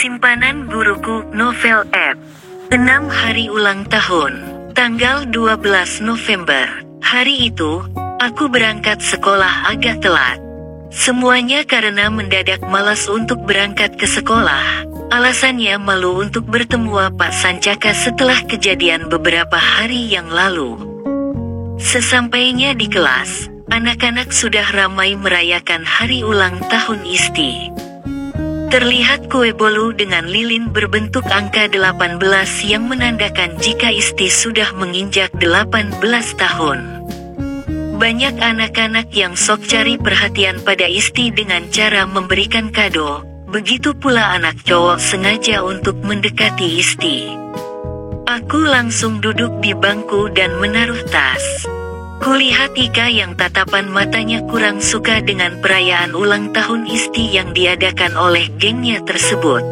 Simpanan guruku novel app. 6 hari ulang tahun. Tanggal 12 November. Hari itu, aku berangkat sekolah agak telat. Semuanya karena mendadak malas untuk berangkat ke sekolah. Alasannya malu untuk bertemu Pak Sancaka setelah kejadian beberapa hari yang lalu. Sesampainya di kelas, anak-anak sudah ramai merayakan hari ulang tahun Isti. Terlihat kue bolu dengan lilin berbentuk angka 18 yang menandakan jika Isti sudah menginjak 18 tahun. Banyak anak-anak yang sok cari perhatian pada Isti dengan cara memberikan kado, begitu pula anak cowok sengaja untuk mendekati Isti. Aku langsung duduk di bangku dan menaruh tas. Kulihat Ika yang tatapan matanya kurang suka dengan perayaan ulang tahun Isti yang diadakan oleh gengnya tersebut.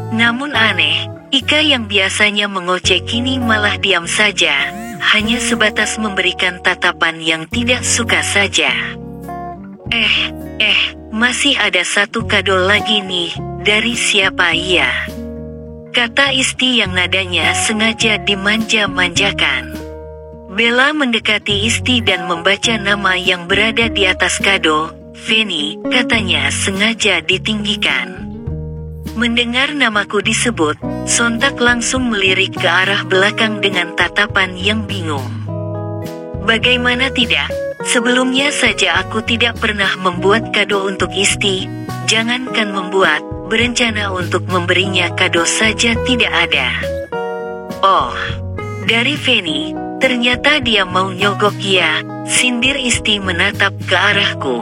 Namun aneh, Ika yang biasanya mengoceh kini malah diam saja, hanya sebatas memberikan tatapan yang tidak suka saja. Masih ada satu kado lagi nih, dari siapa ya? Kata Isti yang nadanya sengaja dimanja-manjakan. Bella mendekati Isti dan membaca nama yang berada di atas kado. Feni, katanya sengaja ditinggikan. Mendengar namaku disebut, sontak langsung melirik ke arah belakang dengan tatapan yang bingung. Bagaimana tidak, sebelumnya saja aku tidak pernah membuat kado untuk Isti, jangankan membuat, berencana untuk memberinya kado saja tidak ada. Oh, dari Feni. Ternyata dia mau nyogok ya, sindir Isti menatap ke arahku.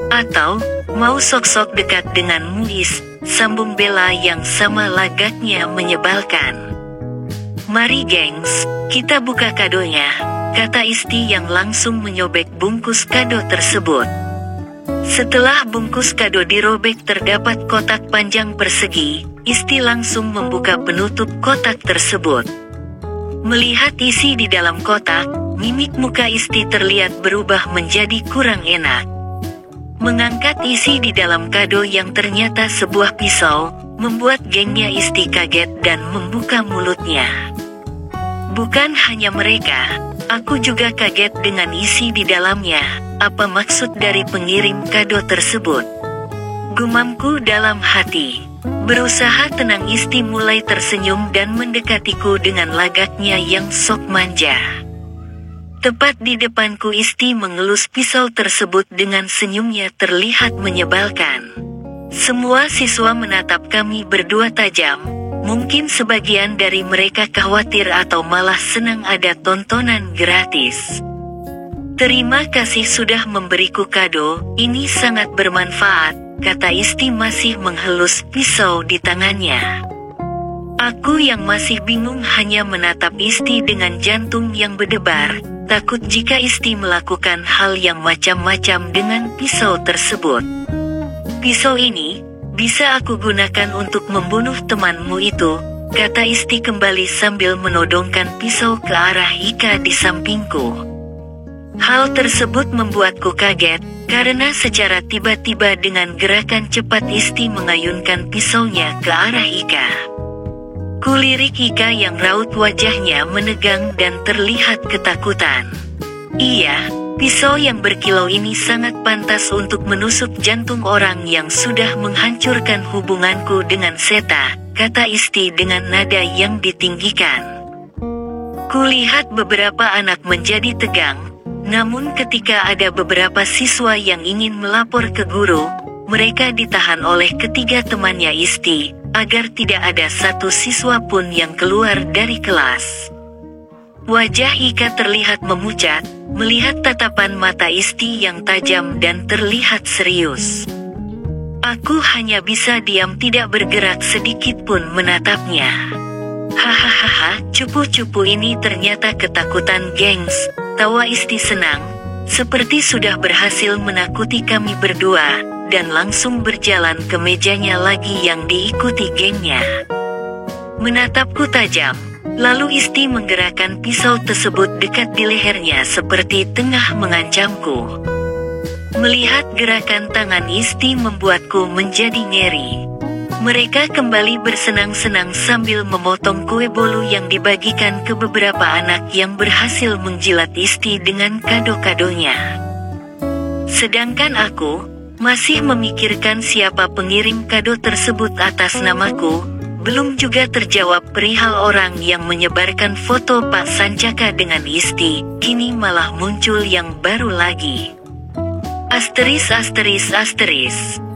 Atau, mau sok-sok dekat dengan Muis, sambung Bella yang sama lagaknya menyebalkan. Mari gengs, kita buka kadonya, kata Isti yang langsung menyobek bungkus kado tersebut. Setelah bungkus kado dirobek terdapat kotak panjang persegi, Isti langsung membuka penutup kotak tersebut. Melihat isi di dalam kotak, mimik muka Isti terlihat berubah menjadi kurang enak. Mengangkat isi di dalam kado yang ternyata sebuah pisau, membuat gengnya Isti kaget dan membuka mulutnya. Bukan hanya mereka, aku juga kaget dengan isi di dalamnya. Apa maksud dari pengirim kado tersebut? Gumamku dalam hati. Berusaha tenang, Isti mulai tersenyum dan mendekatiku dengan lagaknya yang sok manja. Tepat di depanku Isti mengelus pisau tersebut dengan senyumnya terlihat menyebalkan. Semua siswa menatap kami berdua tajam, mungkin sebagian dari mereka khawatir atau malah senang ada tontonan gratis. Terima kasih sudah memberiku kado, ini sangat bermanfaat, kata Isti masih menghelus pisau di tangannya. Aku yang masih bingung hanya menatap Isti dengan jantung yang berdebar, takut jika Isti melakukan hal yang macam-macam dengan pisau tersebut. Pisau ini, bisa aku gunakan untuk membunuh temanmu itu, kata Isti kembali sambil menodongkan pisau ke arah Ika di sampingku. Hal tersebut membuatku kaget, karena secara tiba-tiba dengan gerakan cepat Isti mengayunkan pisaunya ke arah Ika. Kulirik Ika yang raut wajahnya menegang dan terlihat ketakutan. Iya, pisau yang berkilau ini sangat pantas untuk menusuk jantung orang yang sudah menghancurkan hubunganku dengan Seta, kata Isti dengan nada yang ditinggikan. Kulihat beberapa anak menjadi tegang. Namun ketika ada beberapa siswa yang ingin melapor ke guru, mereka ditahan oleh ketiga temannya Isti, agar tidak ada satu siswa pun yang keluar dari kelas. Wajah Ika terlihat memucat, melihat tatapan mata Isti yang tajam dan terlihat serius. Aku hanya bisa diam tidak bergerak sedikit pun menatapnya. Hahaha, cupu-cupu ini ternyata ketakutan gengs, tawa Isti senang, seperti sudah berhasil menakuti kami berdua, dan langsung berjalan ke mejanya lagi yang diikuti gengnya. Menatapku tajam, lalu Isti menggerakkan pisau tersebut dekat di lehernya seperti tengah mengancamku. Melihat gerakan tangan Isti membuatku menjadi ngeri. Mereka kembali bersenang-senang sambil memotong kue bolu yang dibagikan ke beberapa anak yang berhasil menjilat Isti dengan kado-kadonya. Sedangkan aku masih memikirkan siapa pengirim kado tersebut atas namaku. Belum juga terjawab perihal orang yang menyebarkan foto Pak Sancaka dengan Isti. Kini malah muncul yang baru lagi. Asteris.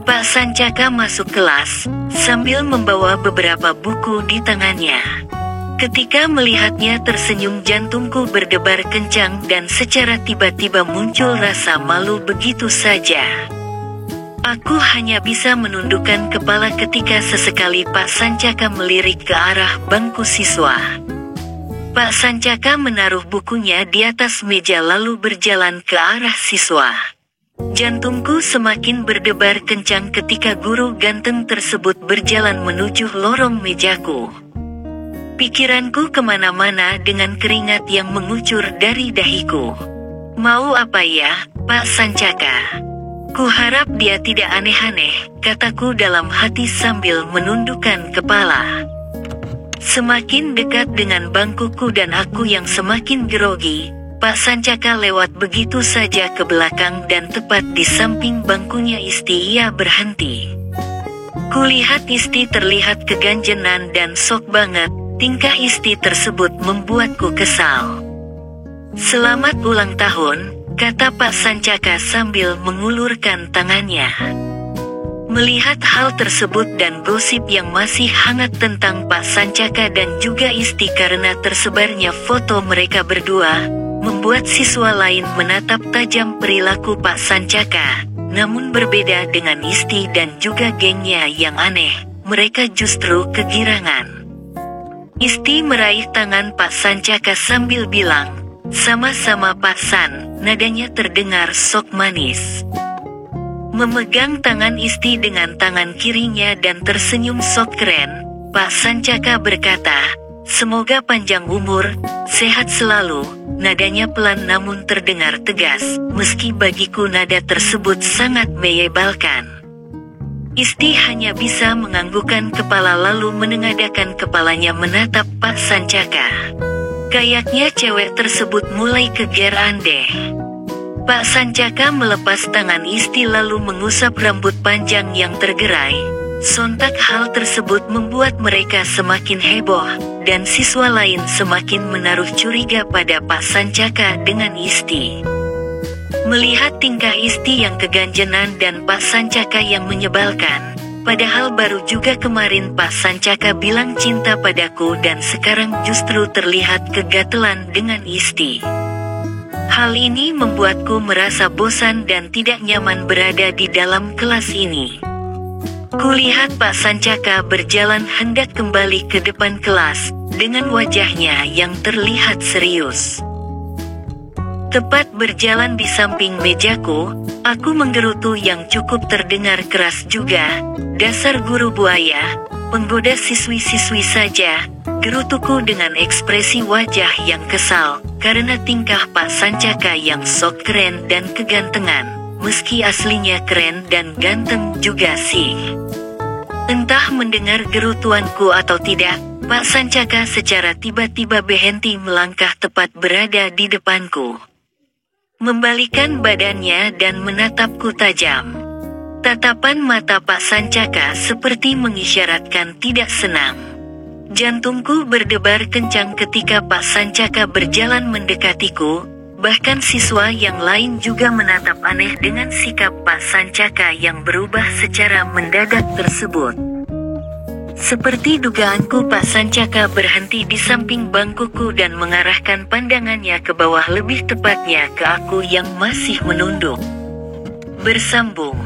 Pak Sancaka masuk kelas, sambil membawa beberapa buku di tangannya. Ketika melihatnya tersenyum, jantungku berdebar kencang dan secara tiba-tiba muncul rasa malu begitu saja. Aku hanya bisa menundukkan kepala ketika sesekali Pak Sancaka melirik ke arah bangku siswa. Pak Sancaka menaruh bukunya di atas meja lalu berjalan ke arah siswa. Jantungku semakin berdebar kencang ketika guru ganteng tersebut berjalan menuju lorong mejaku. Pikiranku kemana-mana dengan keringat yang mengucur dari dahiku. Mau apa ya, Pak Sancaka? Kuharap dia tidak aneh-aneh, kataku dalam hati sambil menundukkan kepala. Semakin dekat dengan bangkuku dan aku yang semakin grogi, Pak Sancaka lewat begitu saja ke belakang dan tepat di samping bangkunya Isti ia berhenti. Kulihat Isti terlihat keganjenan dan sok banget. Tingkah Isti tersebut membuatku kesal. Selamat ulang tahun, kata Pak Sancaka sambil mengulurkan tangannya. Melihat hal tersebut dan gosip yang masih hangat tentang Pak Sancaka dan juga Isti karena tersebarnya foto mereka berdua, membuat siswa lain menatap tajam perilaku Pak Sancaka. Namun berbeda dengan Isti dan juga gengnya yang aneh, mereka justru kegirangan. Isti meraih tangan Pak Sancaka sambil bilang, "Sama-sama Pak San," nadanya terdengar sok manis. Memegang tangan Isti dengan tangan kirinya dan tersenyum sok keren, Pak Sancaka berkata, "Semoga panjang umur, sehat selalu." Nadanya pelan namun terdengar tegas, meski bagiku nada tersebut sangat menyebalkan. Isti hanya bisa menganggukkan kepala lalu menengadahkan kepalanya menatap Pak Sancaka. Kayaknya cewek tersebut mulai kegeran deh. Pak Sancaka melepas tangan Isti lalu mengusap rambut panjang yang tergerai. Sontak hal tersebut membuat mereka semakin heboh, dan siswa lain semakin menaruh curiga pada Pak Sancaka dengan Isti. Melihat tingkah Isti yang keganjenan dan Pak Sancaka yang menyebalkan, padahal baru juga kemarin Pak Sancaka bilang cinta padaku dan sekarang justru terlihat kegatelan dengan Isti. Hal ini membuatku merasa bosan dan tidak nyaman berada di dalam kelas ini. Kulihat Pak Sancaka berjalan hendak kembali ke depan kelas, dengan wajahnya yang terlihat serius. Tepat berjalan di samping mejaku, aku menggerutu yang cukup terdengar keras juga. "Dasar guru buaya, penggoda siswi-siswi saja," gerutuku dengan ekspresi wajah yang kesal, karena tingkah Pak Sancaka yang sok keren dan kegantengan, meski aslinya keren dan ganteng juga sih. Entah mendengar gerutuanku atau tidak, Pak Sancaka secara tiba-tiba berhenti melangkah tepat berada di depanku. Membalikan badannya dan menatapku tajam. Tatapan mata Pak Sancaka seperti mengisyaratkan tidak senang. Jantungku berdebar kencang ketika Pak Sancaka berjalan mendekatiku, bahkan siswa yang lain juga menatap aneh dengan sikap Pak Sancaka yang berubah secara mendadak tersebut. Seperti dugaanku, Pak Sancaka berhenti di samping bangkuku dan mengarahkan pandangannya ke bawah, lebih tepatnya ke aku yang masih menunduk. Bersambung.